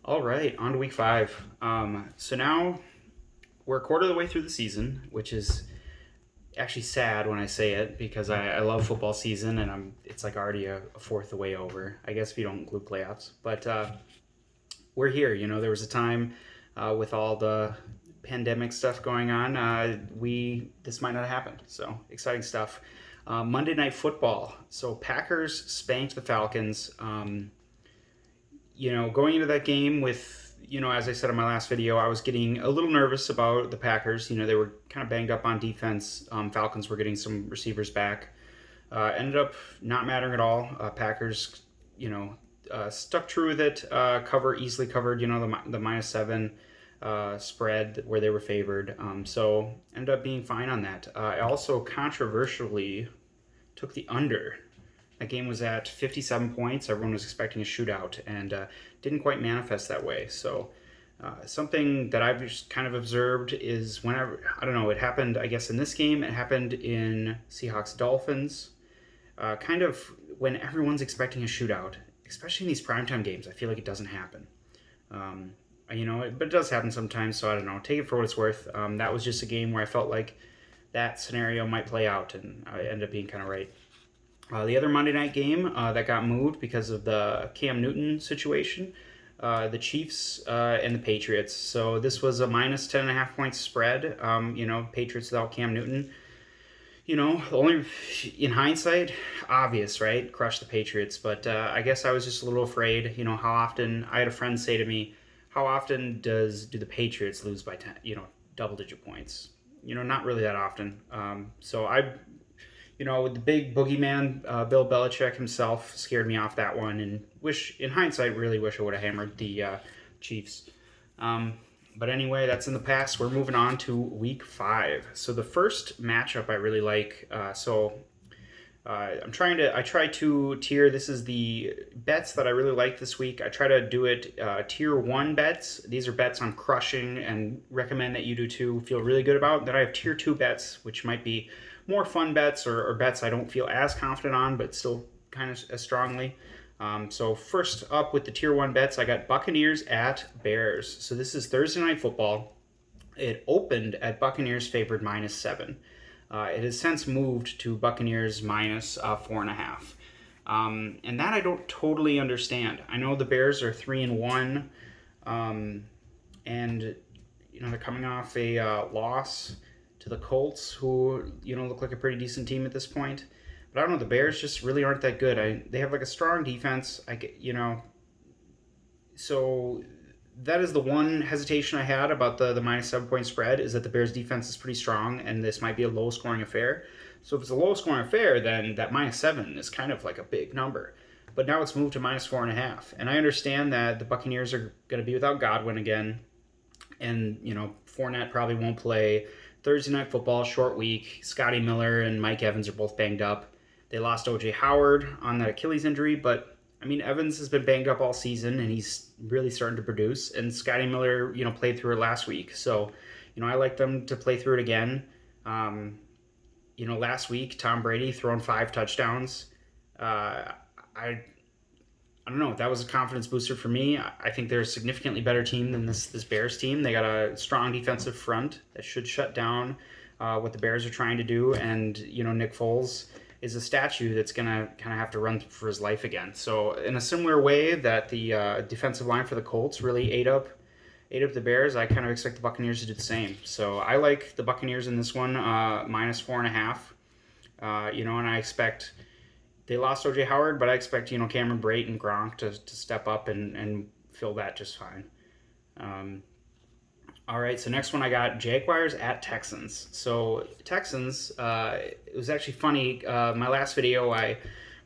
All right, on to week 5. So now we're a quarter of the way through the season, which is actually sad when I say it because I love football season and it's like already a fourth of the way over. I guess if you don't include playoffs, but we're here. There was a time with all the pandemic stuff going on, we this might not have happened. So exciting stuff. Monday Night Football. So Packers spanked the Falcons. Going into that game with, as I said in my last video, I was getting a little nervous about the Packers. They were kind of banged up on defense. Falcons were getting some receivers back. Ended up not mattering at all. Packers, stuck true with it. Easily covered, the -7 spread where they were favored. So ended up being fine on that. I also controversially took the under. That game was at 57 points. Everyone was expecting a shootout and didn't quite manifest that way. So, something that I've just kind of observed is whenever, I don't know, it happened, I guess, in this game, it happened in Seahawks Dolphins. Kind of when everyone's expecting a shootout, especially in these primetime games, I feel like it doesn't happen. Um, but it does happen sometimes, so I don't know. Take it for what it's worth. That was just a game where I felt like that scenario might play out, and I ended up being kind of right. The other Monday night game that got moved because of the Cam Newton situation, the Chiefs and the Patriots. So this was a -10.5 points spread. Patriots without Cam Newton. Only in hindsight, obvious, right? Crush the Patriots. But I guess I was just a little afraid. How often I had a friend say to me, "How often do the Patriots lose by 10? Double-digit points? Not really that often." So I with the big boogeyman, Bill Belichick himself scared me off that one, and in hindsight, really wish I would have hammered the Chiefs. But anyway, that's in the past. We're moving on to week 5. So the first matchup I really like. I try to tier. This is the bets that I really like this week. I try to do it tier 1 bets. These are bets I'm crushing and recommend that you do too. Feel really good about. Then I have tier 2 bets, which might be more fun bets or bets I don't feel as confident on, but still kind of as strongly. So first up with the tier 1 bets, I got Buccaneers at Bears. So this is Thursday Night Football. It opened at Buccaneers favored -7. It has since moved to Buccaneers -4.5. And that I don't totally understand. I know the Bears are 3-1, and they're coming off a loss to the Colts, who look like a pretty decent team at this point. But I don't know. The Bears just really aren't that good. They have like a strong defense. So that is the one hesitation I had about the -7 point spread, is that the Bears defense is pretty strong and this might be a low scoring affair. So if it's a low scoring affair, then that -7 is kind of like a big number. But now it's moved to -4.5. And I understand that the Buccaneers are going to be without Godwin again. And, Fournette probably won't play. Thursday Night Football, short week. Scottie Miller and Mike Evans are both banged up. They lost O.J. Howard on that Achilles injury, but Evans has been banged up all season, and he's really starting to produce. And Scotty Miller, played through it last week, so I like them to play through it again. Last week Tom Brady throwing 5 touchdowns. I don't know. That was a confidence booster for me. I think they're a significantly better team than this Bears team. They got a strong defensive front that should shut down what the Bears are trying to do, and Nick Foles is a statue that's going to kind of have to run for his life again. So in a similar way that the defensive line for the Colts really ate up the Bears, I kind of expect the Buccaneers to do the same. So I like the Buccaneers in this one, -4.5. And I expect they lost O.J. Howard, but I expect Cameron Brate and Gronk to step up and fill that just fine. All right, so next one I got Jaguars at Texans. So Texans, it was actually funny. My last video, I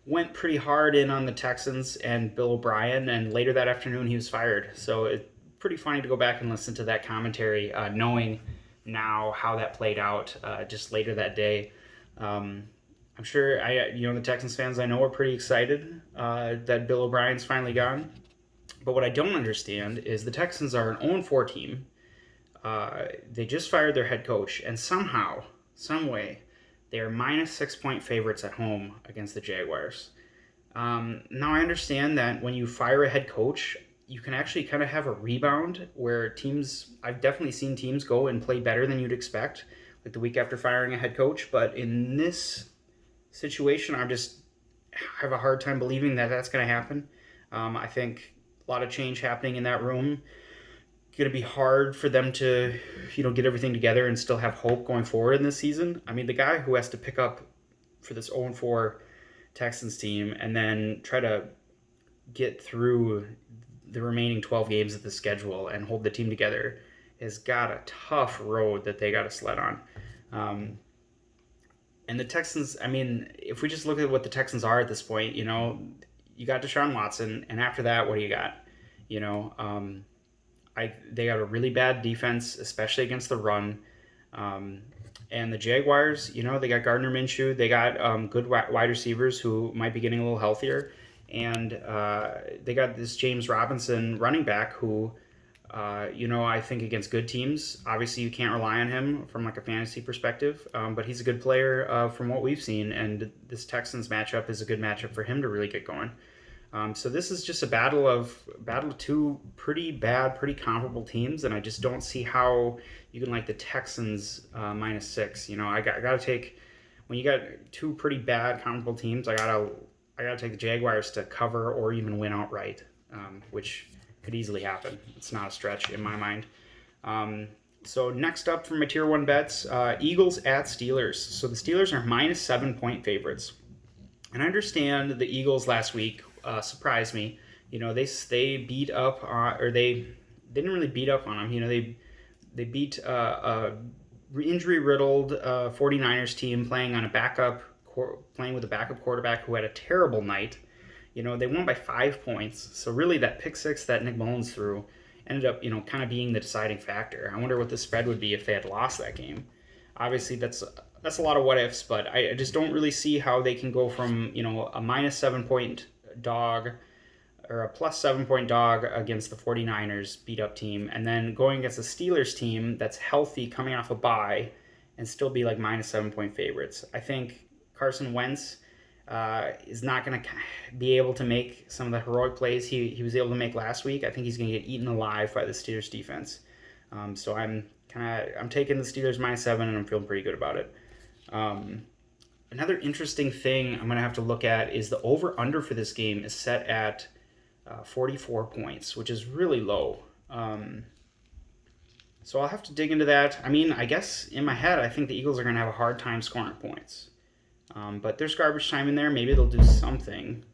went pretty hard in on the Texans and Bill O'Brien, and later that afternoon he was fired. So it's pretty funny to go back and listen to that commentary, knowing now how that played out just later that day. I'm sure the Texans fans I know are pretty excited that Bill O'Brien's finally gone. But what I don't understand is the Texans are an 0-4 team. They just fired their head coach, and somehow, some way, they are -6 point favorites at home against the Jaguars. Now I understand that when you fire a head coach, you can actually kind of have a rebound where I've definitely seen teams go and play better than you'd expect, like the week after firing a head coach. But in this situation, have a hard time believing that that's going to happen. I think a lot of change happening in that room. Going to be hard for them to, get everything together and still have hope going forward in this season. I mean, the guy who has to pick up for this 0-4 Texans team and then try to get through the remaining 12 games of the schedule and hold the team together has got a tough road that they got to sled on. And the Texans, I mean, if we just look at what the Texans are at this point, you got Deshaun Watson, and after that, what do you got? They got a really bad defense, especially against the run. And the Jaguars, they got Gardner Minshew. They got good wide receivers who might be getting a little healthier. And they got this James Robinson running back who, I think against good teams, obviously you can't rely on him from like a fantasy perspective. But he's a good player from what we've seen. And this Texans matchup is a good matchup for him to really get going. So this is just a battle of two pretty bad, pretty comparable teams, and I just don't see how you can like the Texans -6. I gotta take, when you got two pretty bad comparable teams, I gotta take the Jaguars to cover or even win outright, which could easily happen. It's not a stretch in my mind. So next up for my tier 1 bets, Eagles at Steelers. So the Steelers are -7-point favorites, and I understand the Eagles last week surprised me. They beat up or they didn't really beat up on them. They beat injury riddled 49ers team playing with a backup quarterback who had a terrible night. They won by 5 points. So really that pick six that Nick Mullins threw ended up, kind of being the deciding factor. I wonder what the spread would be if they had lost that game. Obviously that's a lot of what ifs, but I just don't really see how they can go from, a -7-point dog or a +7-point dog against the 49ers beat up team and then going against the Steelers team that's healthy coming off a bye and still be like -7-point favorites. I think Carson Wentz is not going to be able to make some of the heroic plays he was able to make last week. I think he's going to get eaten alive by the Steelers defense. So I'm taking the Steelers -7 and I'm feeling pretty good about it. Another interesting thing I'm going to have to look at is the over-under for this game is set at 44 points, which is really low. So I'll have to dig into that. I mean, I guess in my head, I think the Eagles are going to have a hard time scoring points. But there's garbage time in there. Maybe they'll do something.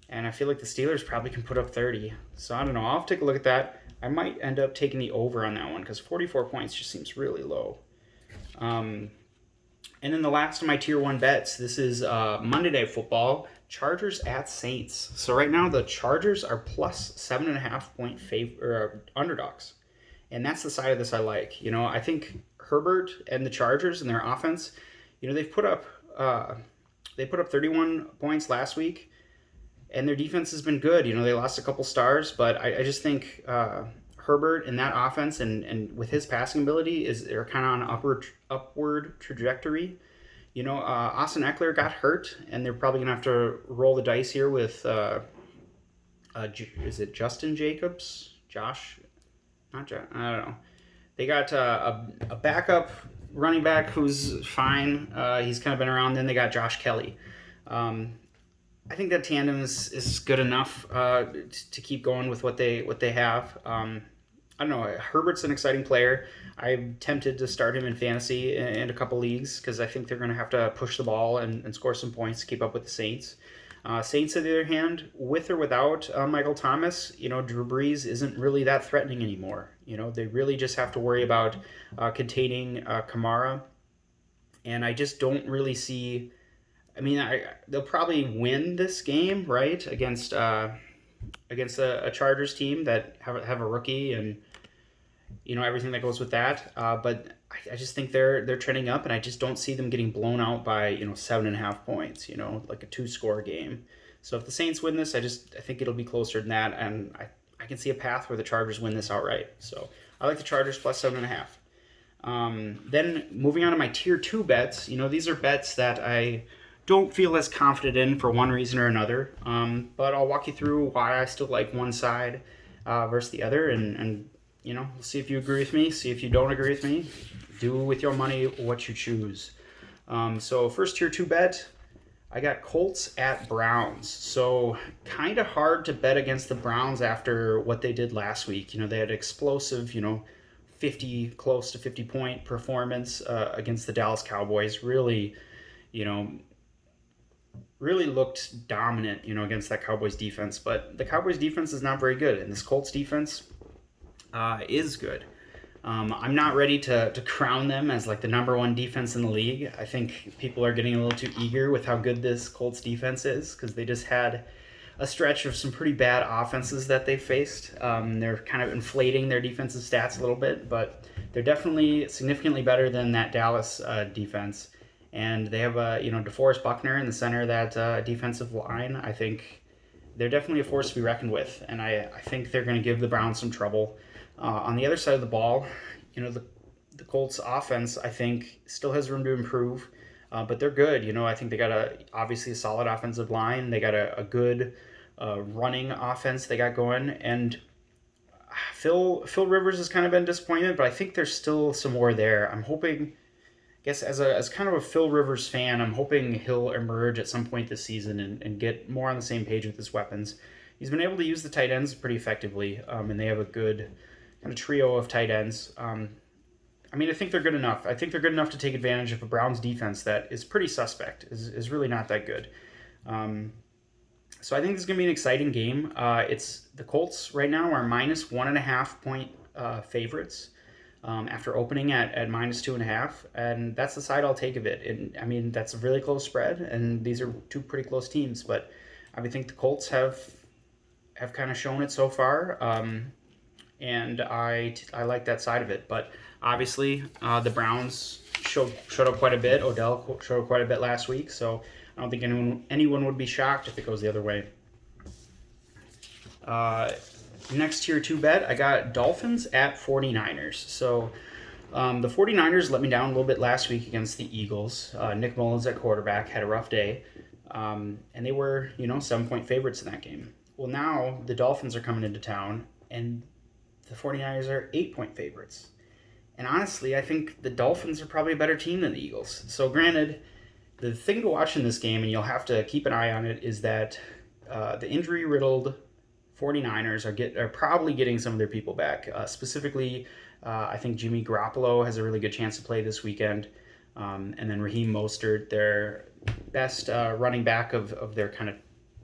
And I feel like the Steelers probably can put up 30. So I don't know. I'll have to take a look at that. I might end up taking the over on that one because 44 points just seems really low. And then the last of my tier 1 bets, this is Monday Night Football, Chargers at Saints. So right now the Chargers are +7.5-point underdogs. And that's the side of this I like. I think Herbert and the Chargers and their offense, they put up 31 points last week, and their defense has been good. They lost a couple stars, but I just think Herbert and that offense and with his passing ability they're kind of on an upward trajectory. Austin Eckler got hurt, and they're probably gonna have to roll the dice here with is it Justin Jacobs? Josh? Not Josh. I don't know. They got a backup running back who's fine. He's kind of been around. Then they got Josh Kelly. I think that tandem is good enough to keep going with what they have. I don't know. Herbert's an exciting player. I'm tempted to start him in fantasy in a couple leagues because I think they're going to have to push the ball and score some points to keep up with the Saints. Saints, on the other hand, with or without Michael Thomas, Drew Brees isn't really that threatening anymore. They really just have to worry about containing Kamara. And I just don't really see... I mean, they'll probably win this game, right, against a Chargers team that have a rookie and everything that goes with that. But I just think they're trending up, and I just don't see them getting blown out by 7.5 points. Like a 2-score game. So if the Saints win this, I think it'll be closer than that, and I can see a path where the Chargers win this outright. So I like the Chargers +7.5. Then moving on to my tier 2 bets. These are bets that I don't feel as confident in for one reason or another, but I'll walk you through why I still like one side versus the other, and we'll see if you agree with me. See if you don't agree with me. Do with your money what you choose. So first tier 2 bet, I got Colts at Browns. So kind of hard to bet against the Browns after what they did last week. They had explosive, close to 50 point performance against the Dallas Cowboys. Really, you know, really looked dominant, against that Cowboys defense. But the Cowboys defense is not very good, and this Colts defense is good. I'm not ready to crown them as like the number one defense in the league. I think people are getting a little too eager with how good this Colts defense is because they just had a stretch of some pretty bad offenses that they faced. They're kind of inflating their defensive stats a little bit, but they're definitely significantly better than that Dallas defense. And they have DeForest Buckner in the center of that defensive line. I think they're definitely a force to be reckoned with, and I think they're going to give the Browns some trouble. On the other side of the ball, the Colts offense, I think, still has room to improve, but they're good. I think they got obviously a solid offensive line. They got a good running offense they got going, and Phil Rivers has kind of been disappointed, but I think there's still some more there. I'm hoping, I guess as kind of a Phil Rivers fan, I'm hoping he'll emerge at some point this season and get more on the same page with his weapons. He's been able to use the tight ends pretty effectively, and they have a good kind of trio of tight ends. I think they're good enough. I think they're good enough to take advantage of a Browns defense that is pretty suspect, is really not that good. So I think this is going to be an exciting game. It's the Colts right now are minus 1.5 point favorites after opening at minus 2.5, and that's the side I'll take of it. And that's a really close spread, and these are two pretty close teams, but I think the Colts have kind of shown it so far. And I like that side of it. But obviously, the Browns showed up quite a bit. Odell showed up quite a bit last week, so I don't think anyone would be shocked if it goes the other way. Next tier 2 bet, I got Dolphins at 49ers. So the 49ers let me down a little bit last week against the Eagles. Nick Mullins at quarterback had a rough day, and they were 7-point favorites in that game. Well, now the Dolphins are coming into town, and the 49ers are 8-point favorites. And honestly, I think the Dolphins are probably a better team than the Eagles. So granted, the thing to watch in this game, and you'll have to keep an eye on it, is that the injury-riddled 49ers are probably getting some of their people back. Specifically, I think Jimmy Garoppolo has a really good chance to play this weekend. And then Raheem Mostert, their best running back of their kind of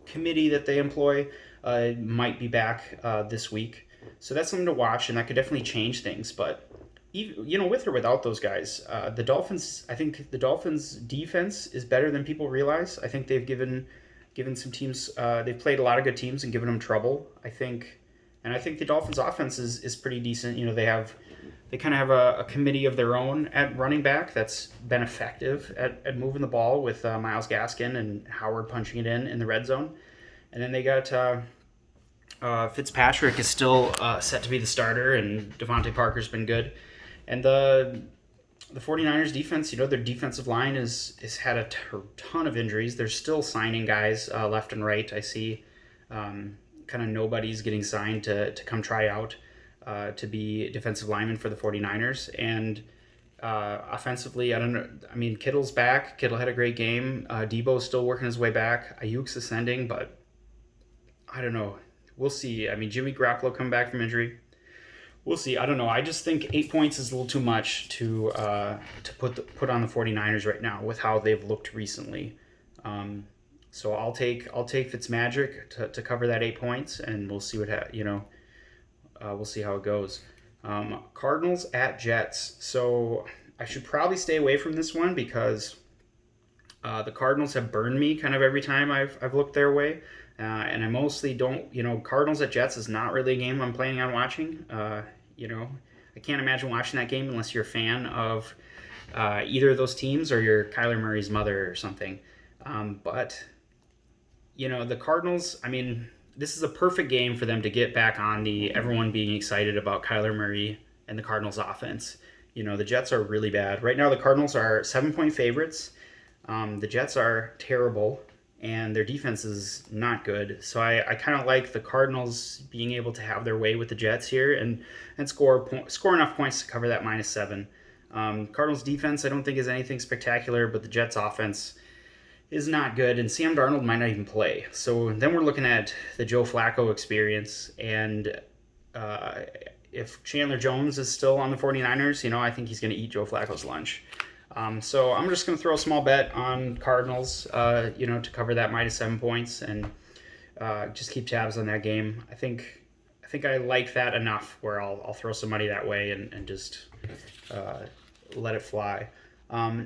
committee that they employ, might be back this week. So that's something to watch, and that could definitely change things. But even, with or without those guys, I think the Dolphins defense is better than people realize. I think they've given some teams, they've played a lot of good teams and given them trouble. I think the Dolphins offense is pretty decent. They kind of have a committee of their own at running back that's been effective at moving the ball with Myles Gaskin and Howard punching it in the red zone. And then they got Fitzpatrick is still set to be the starter, and Devontae Parker's been good. And the 49ers defense, their defensive line has had a ton of injuries. They're still signing guys left and right. I see kind of nobody's getting signed to come try out to be defensive lineman for the 49ers. And offensively, I don't know. Kittle's back. Kittle had a great game. Debo's still working his way back. Ayuk's ascending, but I don't know. We'll see. Jimmy Garoppolo come back from injury. We'll see. I don't know. I just think 8 points is a little too much to put on the 49ers right now with how they've looked recently. So I'll take Fitzmagic to cover that 8 points, and we'll see we'll see how it goes. Cardinals at Jets. So I should probably stay away from this one because the Cardinals have burned me kind of every time I've looked their way. And I mostly don't, Cardinals at Jets is not really a game I'm planning on watching. I can't imagine watching that game unless you're a fan of either of those teams or you're Kyler Murray's mother or something. But the Cardinals, this is a perfect game for them to get back on everyone being excited about Kyler Murray and the Cardinals offense. The Jets are really bad. Right now, the Cardinals are 7-point favorites. The Jets are terrible. and their defense is not good. So I kind of like the Cardinals being able to have their way with the Jets here and score enough points to cover that -7. Cardinals defense I don't think is anything spectacular, but the Jets offense is not good, and Sam Darnold might not even play. So then we're looking at the Joe Flacco experience, and if Chandler Jones is still on the 49ers, I think he's going to eat Joe Flacco's lunch. So I'm just going to throw a small bet on Cardinals, to cover that -7 points, and just keep tabs on that game. I think I like that enough where I'll throw some money that way and just let it fly.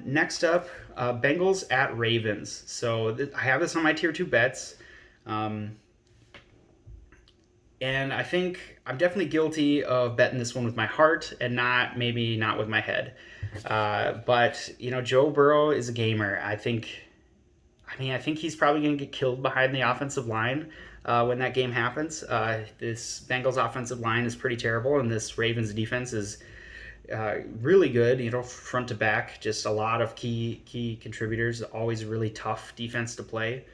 Next up, Bengals at Ravens. So I have this on my tier 2 bets. And I think I'm definitely guilty of betting this one with my heart and maybe not with my head. But Joe Burrow is a gamer. I think he's probably going to get killed behind the offensive line when that game happens. This Bengals offensive line is pretty terrible, and this Ravens defense is really good, front to back, just a lot of key contributors. Always a really tough defense to play.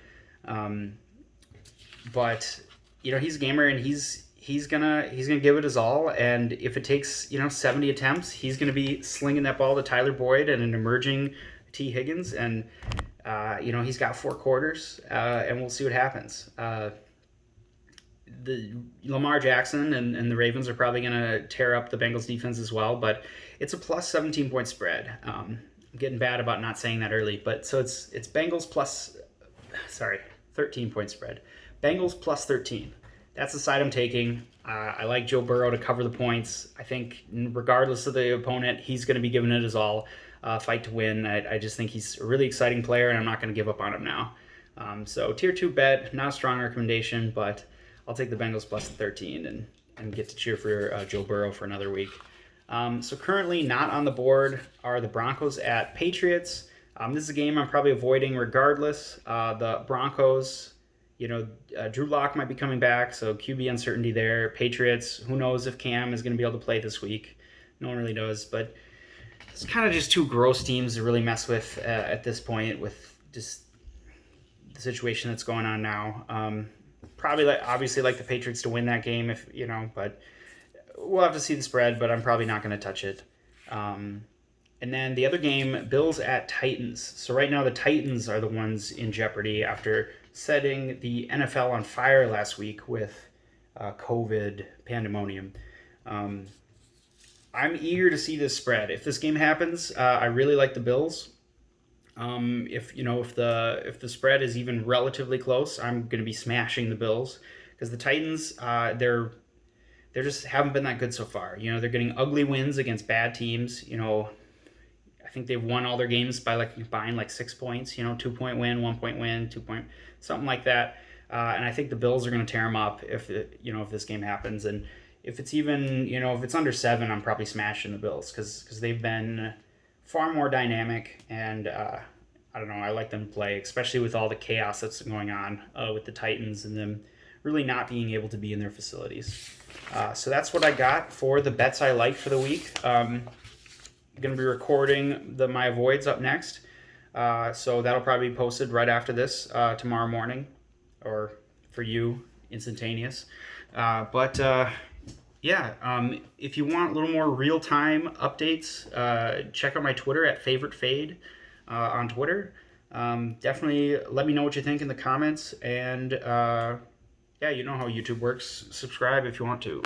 But he's a gamer, and he's gonna give it his all. And if it takes 70 attempts, he's gonna be slinging that ball to Tyler Boyd and an emerging T. Higgins. And he's got 4 quarters, and we'll see what happens. The Lamar Jackson and the Ravens are probably going to tear up the Bengals defense as well, but it's a plus 17-point spread. I'm getting bad about not saying that early, but so it's Bengals 13-point spread. Bengals plus 13. That's the side I'm taking. I like Joe Burrow to cover the points. I think regardless of the opponent, he's going to be giving it his all, fight to win. I just think he's a really exciting player, and I'm not going to give up on him now. So tier 2 bet, not a strong recommendation, but I'll take the Bengals plus 13 and get to cheer for Joe Burrow for another week. So currently not on the board are the Broncos at Patriots. This is a game I'm probably avoiding regardless. The Broncos, Drew Lock might be coming back, so QB uncertainty there. Patriots, who knows if Cam is going to be able to play this week. No one really knows, but it's kind of just 2 gross teams to really mess with at this point with just the situation that's going on now. Probably obviously like the Patriots to win that game but we'll have to see the spread, but I'm probably not going to touch it. And then the other game, Bills at Titans. So right now the Titans are the ones in jeopardy after setting the NFL on fire last week with COVID pandemonium. I'm eager to see this spread. If this game happens, I really like the Bills. If the spread is even relatively close, I'm going to be smashing the Bills because the Titans, they're just haven't been that good so far. They're getting ugly wins against bad teams. I think they've won all their games by combined 6 points. 2-point win, 1-point win, 2-point, something like that. And I think the Bills are going to tear them up if this game happens. And if it's even if it's under 7, I'm probably smashing the Bills because they've been far more dynamic, and I don't know, I like them to play, especially with all the chaos that's going on with the Titans and them really not being able to be in their facilities. So that's what I got for the bets I like for the week. I'm going to be recording my avoids up next, so that'll probably be posted right after this tomorrow morning, or for you, instantaneous. If you want a little more real-time updates, check out my Twitter at FavoriteFade on Twitter. Definitely let me know what you think in the comments, and you know how YouTube works. Subscribe if you want to.